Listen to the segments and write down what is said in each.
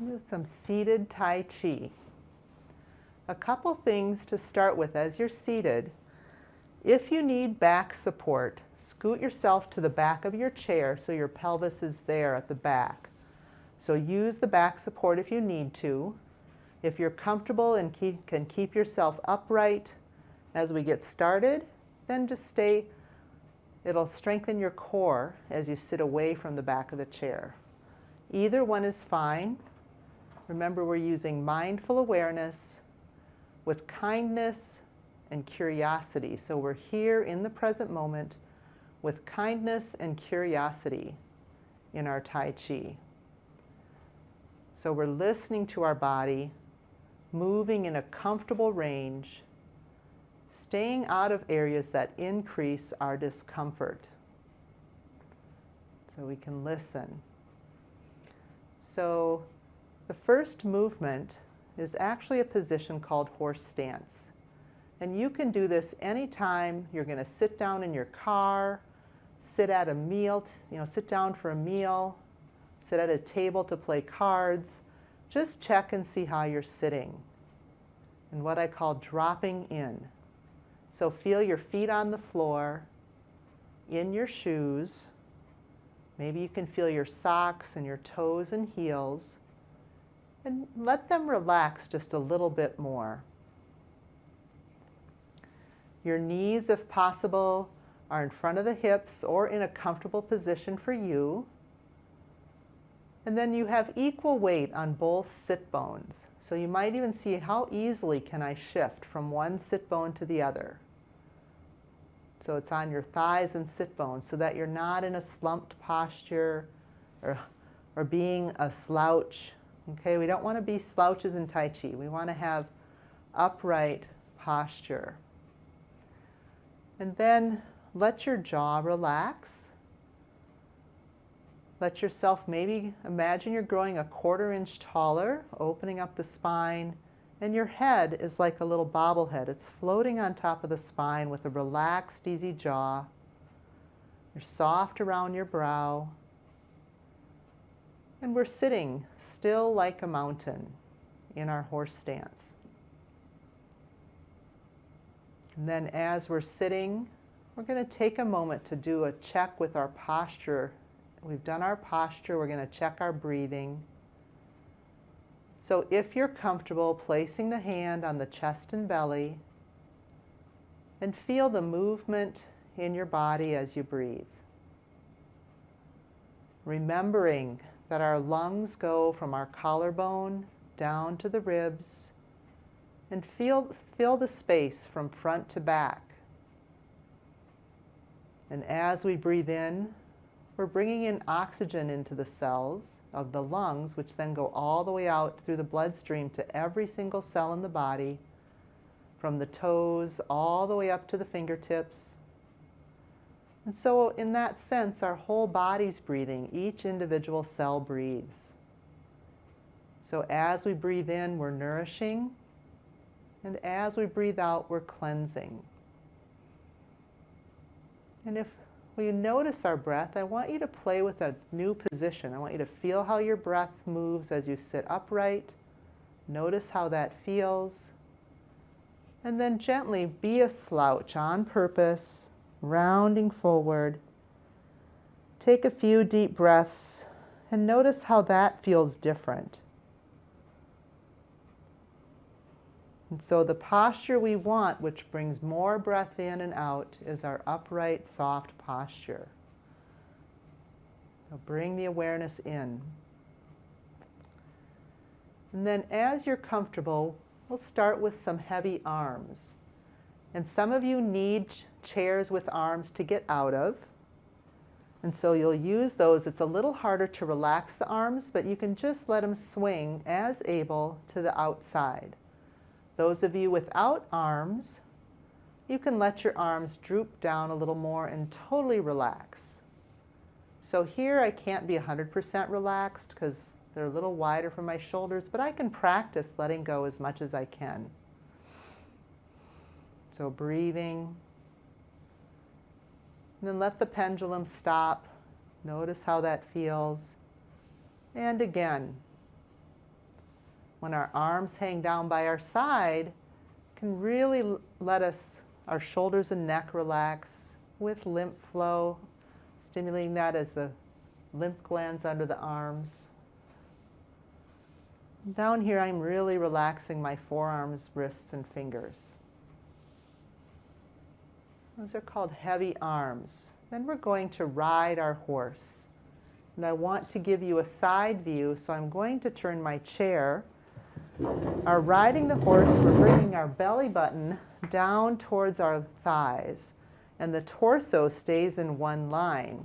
Do some seated Tai Chi. A couple things to start with as you're seated. If you need back support, scoot yourself to the back of your chair so your pelvis is there at the back. So use the back support if you need to. If you're comfortable and can keep yourself upright as we get started, then just stay. It'll strengthen your core as you sit away from the back of the chair. Either one is fine. Remember, we're using mindful awareness with kindness and curiosity. So we're here in the present moment with kindness and curiosity in our Tai Chi. So we're listening to our body, moving in a comfortable range, staying out of areas that increase our discomfort. So we can listen. So the first movement is actually a position called horse stance. And you can do this anytime you're going to sit down in your car, sit at a meal, sit down for a meal, sit at a table to play cards. Just check and see how you're sitting. And what I call dropping in. So feel your feet on the floor, in your shoes. Maybe you can feel your socks and your toes and heels. And let them relax just a little bit more. Your knees, if possible, are in front of the hips or in a comfortable position for you. And then you have equal weight on both sit bones. So you might even see how easily can I shift from one sit bone to the other. So it's on your thighs and sit bones so that you're not in a slumped posture or being a slouch. Okay, we don't want to be slouches in Tai Chi. We want to have upright posture. And then let your jaw relax. Let yourself maybe imagine you're growing a 1/4 inch taller, opening up the spine, and your head is like a little bobblehead. It's floating on top of the spine with a relaxed, easy jaw. You're soft around your brow. And we're sitting still like a mountain in our horse stance. And then as we're sitting, we're going to take a moment to do a check with our posture. We've done our posture, we're going to check our breathing. So if you're comfortable, placing the hand on the chest and belly, and feel the movement in your body as you breathe. Remembering that our lungs go from our collarbone down to the ribs, and fill the space from front to back. And as we breathe in, we're bringing in oxygen into the cells of the lungs, which then go all the way out through the bloodstream to every single cell in the body, from the toes all the way up to the fingertips. And so in that sense, our whole body's breathing. Each individual cell breathes. So as we breathe in, we're nourishing. And as we breathe out, we're cleansing. And if we notice our breath, I want you to play with a new position. I want you to feel how your breath moves as you sit upright. Notice how that feels. And then gently be a slouch on purpose, rounding forward. Take a few deep breaths and notice how that feels different. And so the posture we want, which brings more breath in and out, is our upright, soft posture. So bring the awareness in. And then as you're comfortable, we'll start with some heavy arms. And some of you need chairs with arms to get out of. And so you'll use those. It's a little harder to relax the arms, but you can just let them swing as able to the outside. Those of you without arms, you can let your arms droop down a little more and totally relax. So here I can't be 100% relaxed because they're a little wider from my shoulders, but I can practice letting go as much as I can. So breathing. And then let the pendulum stop. Notice how that feels. And again, when our arms hang down by our side, can really let our shoulders and neck relax with lymph flow, stimulating that as the lymph glands under the arms. Down here, I'm really relaxing my forearms, wrists, and fingers. Those are called heavy arms. Then we're going to ride our horse. And I want to give you a side view, so I'm going to turn my chair. Our riding the horse, we're bringing our belly button down towards our thighs, and the torso stays in one line.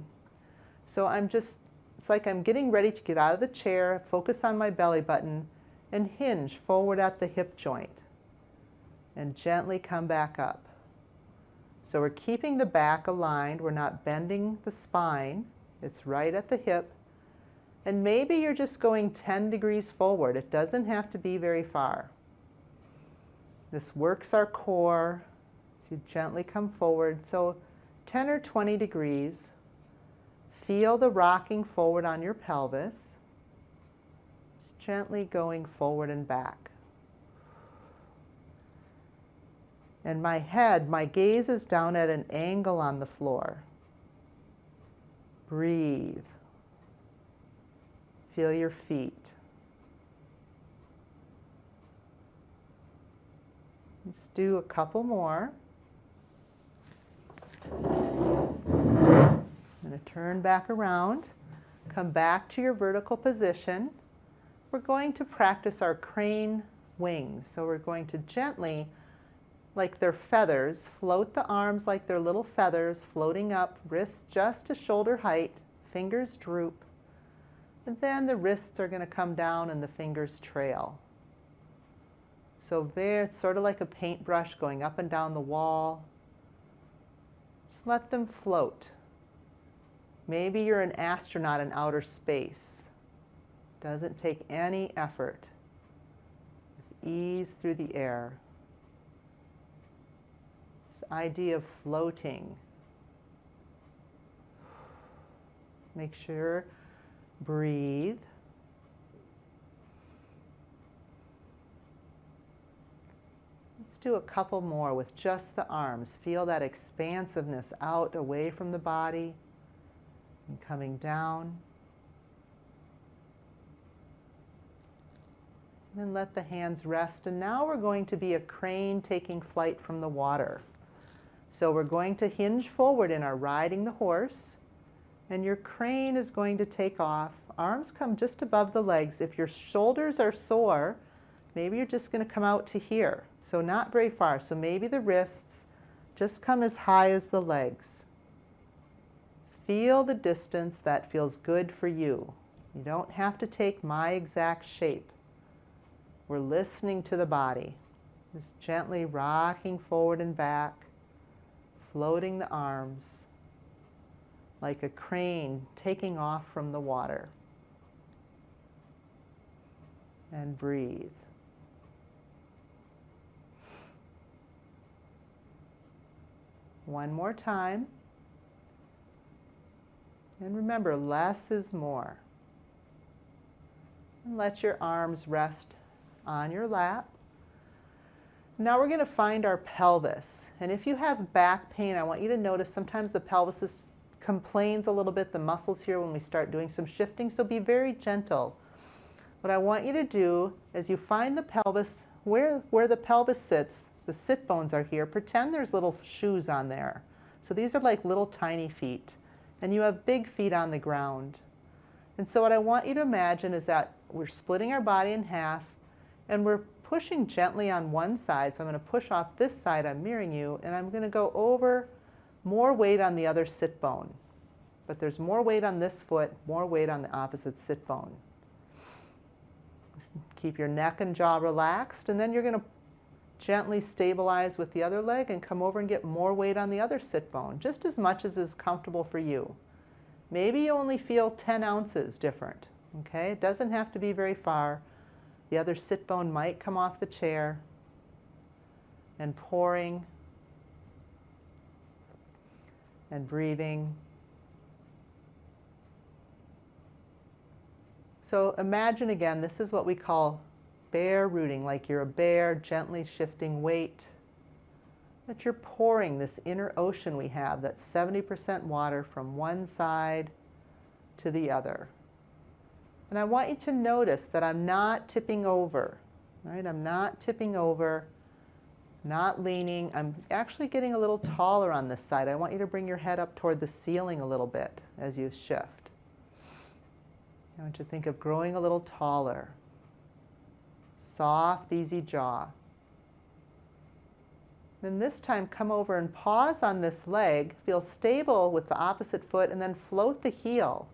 So it's like I'm getting ready to get out of the chair, focus on my belly button, and hinge forward at the hip joint, and gently come back up. So we're keeping the back aligned, we're not bending the spine, it's right at the hip. And maybe you're just going 10 degrees forward. It doesn't have to be very far. This works our core. So you gently come forward. So 10 or 20 degrees. Feel the rocking forward on your pelvis. Just gently going forward and back. And my head, my gaze is down at an angle on the floor. Breathe. Feel your feet. Let's do a couple more. I'm going to turn back around. Come back to your vertical position. We're going to practice our crane wings. So we're going to gently, like they're feathers, float the arms like they're little feathers, floating up, wrists just to shoulder height, fingers droop. And then the wrists are going to come down and the fingers trail. So there, it's sort of like a paintbrush going up and down the wall. Just let them float. Maybe you're an astronaut in outer space. Doesn't take any effort. With ease through the air. This idea of floating. Make sure. Breathe. Let's do a couple more with just the arms. Feel that expansiveness out away from the body and coming down. And then let the hands rest. And now we're going to be a crane taking flight from the water. So we're going to hinge forward in our riding the horse. And your crane is going to take off. Arms come just above the legs. If your shoulders are sore, maybe you're just going to come out to here. So not very far. So maybe the wrists just come as high as the legs. Feel the distance that feels good for you. You don't have to take my exact shape. We're listening to the body. Just gently rocking forward and back, floating the arms. Like a crane taking off from the water. And breathe. One more time. And remember, less is more. And let your arms rest on your lap. Now we're going to find our pelvis. And if you have back pain, I want you to notice sometimes the pelvis complains a little bit, the muscles here, when we start doing some shifting, so be very gentle. What I want you to do is you find the pelvis, where the pelvis sits, the sit bones are here, pretend there's little shoes on there. So these are like little tiny feet, and you have big feet on the ground. And so what I want you to imagine is that we're splitting our body in half, and we're pushing gently on one side. So I'm going to push off this side, I'm mirroring you, and I'm going to go over more weight on the other sit bone. But there's more weight on this foot, more weight on the opposite sit bone. Just keep your neck and jaw relaxed, and then you're going to gently stabilize with the other leg and come over and get more weight on the other sit bone, just as much as is comfortable for you. Maybe you only feel 10 ounces different. Okay? It doesn't have to be very far. The other sit bone might come off the chair, and pouring and breathing. So imagine again, this is what we call Bear rooting, like you're a bear, gently shifting weight. That you're pouring this inner ocean we have, that's 70% water from one side to the other. And I want you to notice that I'm not tipping over, right? I'm not tipping over, not leaning. I'm actually getting a little taller on this side. I want you to bring your head up toward the ceiling a little bit as you shift. I want you to think of growing a little taller. Soft, easy jaw. Then this time come over and pause on this leg, feel stable with the opposite foot, and then float the heel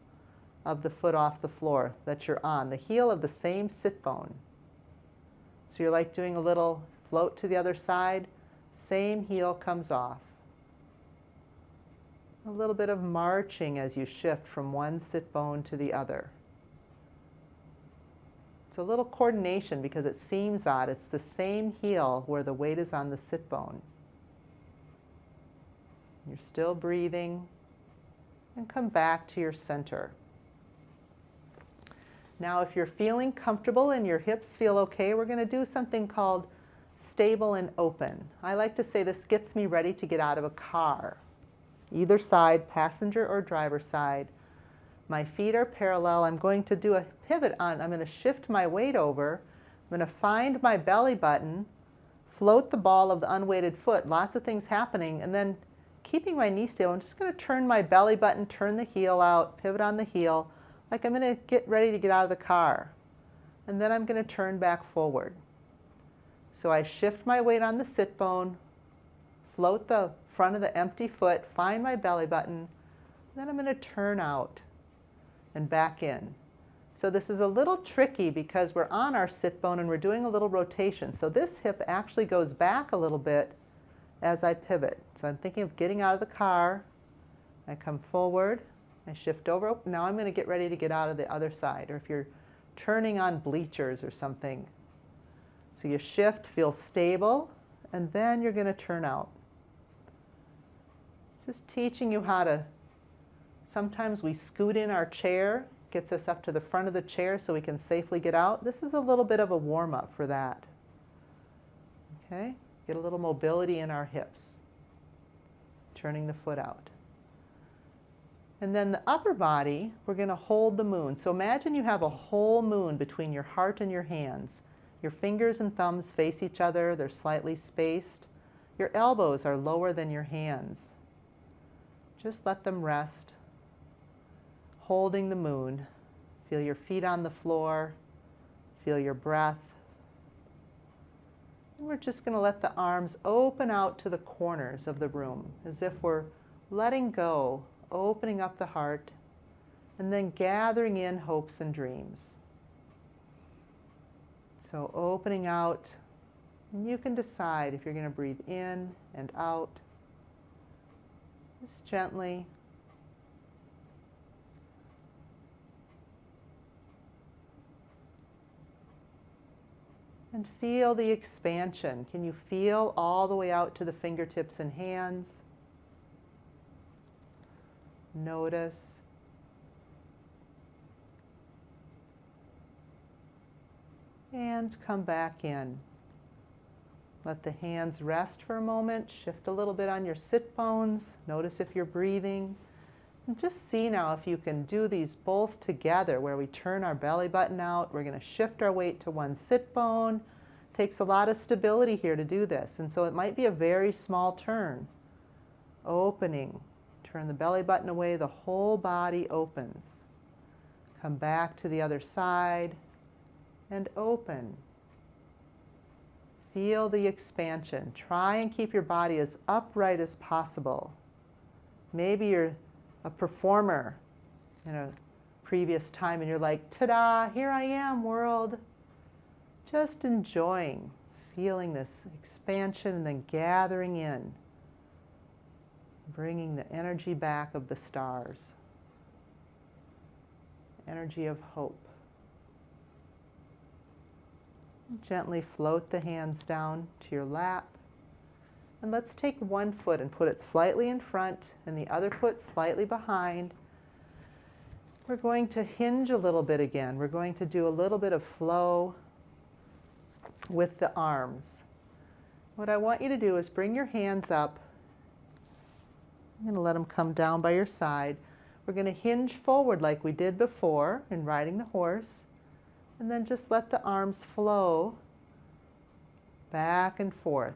of the foot off the floor that you're on, the heel of the same sit bone. So you're like doing a little float to the other side, same heel comes off. A little bit of marching as you shift from one sit bone to the other. It's a little coordination because it seems odd. It's the same heel where the weight is on the sit bone. You're still breathing, and come back to your center. Now, if you're feeling comfortable and your hips feel okay, we're going to do something called stable and open. I like to say this gets me ready to get out of a car. Either side, passenger or driver side. My feet are parallel. I'm going to do a pivot on. I'm going to shift my weight over. I'm going to find my belly button, float the ball of the unweighted foot. Lots of things happening. And then keeping my knee stable, I'm just going to turn my belly button, turn the heel out, pivot on the heel, like I'm going to get ready to get out of the car. And then I'm going to turn back forward. So I shift my weight on the sit bone, float the front of the empty foot, find my belly button, then I'm going to turn out and back in. So this is a little tricky because we're on our sit bone and we're doing a little rotation. So this hip actually goes back a little bit as I pivot. So I'm thinking of getting out of the car. I come forward, I shift over. Now I'm going to get ready to get out of the other side, or if you're turning on bleachers or something. So you shift, feel stable, and then you're going to turn out. It's just teaching you how to, sometimes we scoot in our chair, gets us up to the front of the chair so we can safely get out. This is a little bit of a warm-up for that. Okay? Get a little mobility in our hips. Turning the foot out. And then the upper body, we're going to hold the moon. So imagine you have a whole moon between your heart and your hands. Your fingers and thumbs face each other. They're slightly spaced. Your elbows are lower than your hands. Just let them rest. Holding the moon. Feel your feet on the floor. Feel your breath. And we're just going to let the arms open out to the corners of the room, as if we're letting go, opening up the heart, and then gathering in hopes and dreams. So opening out, and you can decide if you're going to breathe in and out, just gently. And feel the expansion. Can you feel all the way out to the fingertips and hands? Notice. And come back in. Let the hands rest for a moment. Shift a little bit on your sit bones. Notice if you're breathing. And just see now if you can do these both together, where we turn our belly button out. We're going to shift our weight to one sit bone. Takes a lot of stability here to do this. And so it might be a very small turn. Opening. Turn the belly button away. The whole body opens. Come back to the other side. And open. Feel the expansion. Try and keep your body as upright as possible. Maybe you're a performer in a previous time and you're like, ta-da, here I am, world. Just enjoying, feeling this expansion and then gathering in. Bringing the energy back of the stars. Energy of hope. Gently float the hands down to your lap. And let's take one foot and put it slightly in front and the other foot slightly behind. We're going to hinge a little bit again. We're going to do a little bit of flow. with the arms. What I want you to do is bring your hands up. I'm going to let them come down by your side. We're going to hinge forward like we did before in riding the horse, and then just let the arms flow back and forth.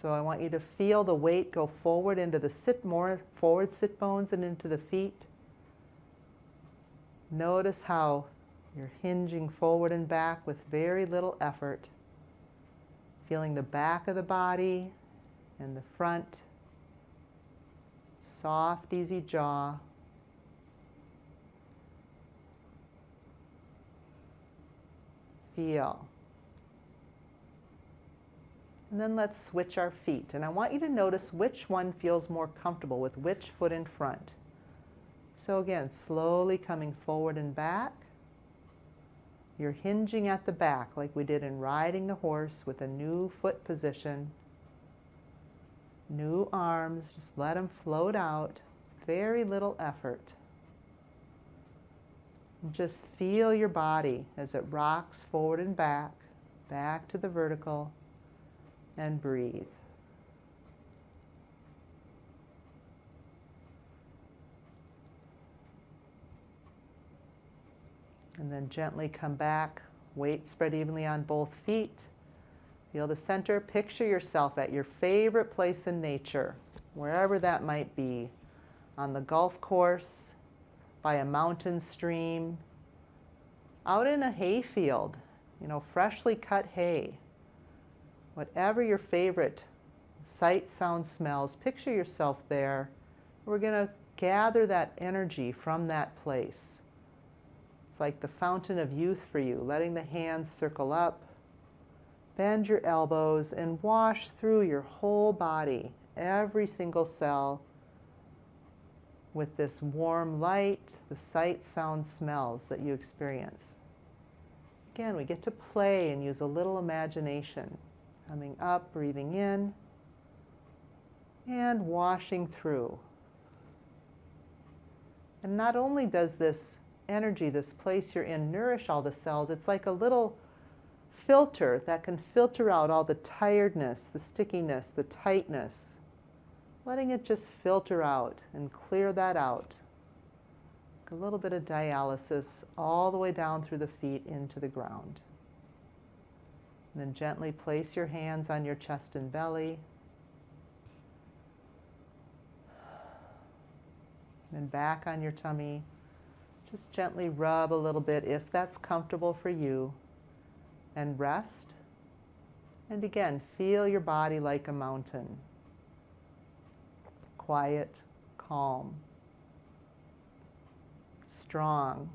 So I want you to feel the weight go forward into the more forward sit bones and into the feet. Notice how you're hinging forward and back with very little effort. Feeling the back of the body and the front. Soft, easy jaw. Feel. And then let's switch our feet. And I want you to notice which one feels more comfortable with which foot in front. So again, slowly coming forward and back. You're hinging at the back like we did in riding the horse with a new foot position. New arms, just let them float out. Very little effort. And just feel your body as it rocks forward and back, back to the vertical, and breathe. And then gently come back, weight spread evenly on both feet. Feel the center, picture yourself at your favorite place in nature, wherever that might be, on the golf course, by a mountain stream, out in a hay field, freshly cut hay. Whatever your favorite sight, sound, smells, picture yourself there. We're going to gather that energy from that place. It's like the fountain of youth for you, letting the hands circle up. Bend your elbows and wash through your whole body, every single cell, with this warm light, the sight, sound, smells that you experience. Again, we get to play and use a little imagination. Coming up, breathing in, and washing through. And not only does this energy, this place you're in, nourish all the cells, it's like a little filter that can filter out all the tiredness, the stickiness, the tightness. Letting it just filter out and clear that out. A little bit of dialysis all the way down through the feet into the ground. And then gently place your hands on your chest and belly. Then back on your tummy. Just gently rub a little bit if that's comfortable for you. And rest. And again, feel your body like a mountain. Quiet, calm, strong.